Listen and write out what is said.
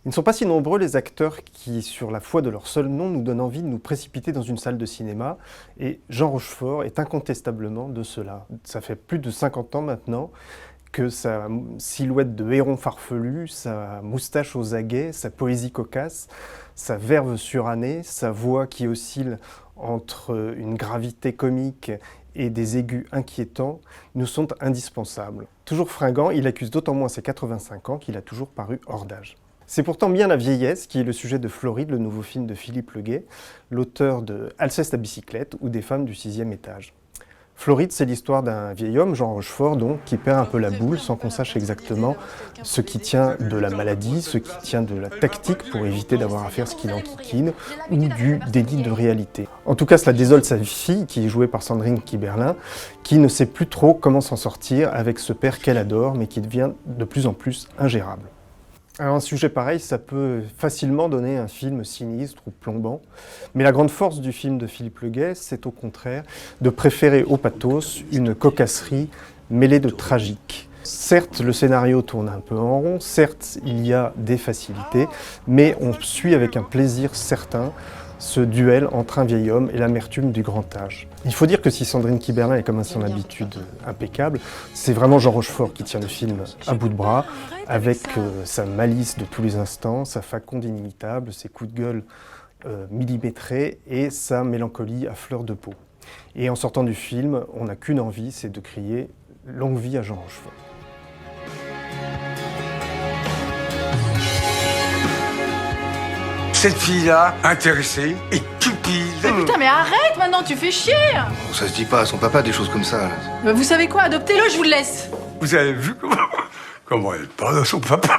Ils ne sont pas si nombreux les acteurs qui, sur la foi de leur seul nom, nous donnent envie de nous précipiter dans une salle de cinéma. Et Jean Rochefort est incontestablement de cela. Ça fait plus de 50 ans maintenant que sa silhouette de héron farfelu, sa moustache aux aguets, sa poésie cocasse, sa verve surannée, sa voix qui oscille entre une gravité comique et des aigus inquiétants, nous sont indispensables. Toujours fringant, il accuse d'autant moins ses 85 ans qu'il a toujours paru hors d'âge. C'est pourtant bien la vieillesse qui est le sujet de Floride, le nouveau film de Philippe Leguet, l'auteur de Alceste à bicyclette ou des femmes du 6e étage. Floride, c'est l'histoire d'un vieil homme, Jean Rochefort, donc, qui perd un peu la boule sans qu'on sache exactement ce qui tient de la maladie, ce qui tient de la tactique pour éviter d'avoir à faire ce qu'il enquiquine, ou du déni de réalité. En tout cas, cela désole sa fille, qui est jouée par Sandrine Kiberlin, qui ne sait plus trop comment s'en sortir avec ce père qu'elle adore, mais qui devient de plus en plus ingérable. Alors un sujet pareil, ça peut facilement donner un film sinistre ou plombant, mais la grande force du film de Philippe Leguet, c'est au contraire de préférer au pathos une cocasserie mêlée de tragique. Certes, le scénario tourne un peu en rond, certes, il y a des facilités, mais on suit avec un plaisir certain ce duel entre un vieil homme et l'amertume du grand âge. Il faut dire que si Sandrine Kiberlin est comme à son habitude impeccable, c'est vraiment Jean Rochefort qui tient le film à bout de bras, avec sa malice de tous les instants, sa faconde inimitable, ses coups de gueule millimétrés et sa mélancolie à fleur de peau. Et en sortant du film, on n'a qu'une envie, c'est de crier « Longue vie à Jean Rochefort ». Cette fille-là, intéressée et cupide. Mais putain, mais arrête maintenant, tu fais chier. Bon, ça se dit pas à son papa des choses comme ça. Là. Vous savez quoi, adoptez-le, je vous le laisse. Vous avez vu comment elle parle à son papa?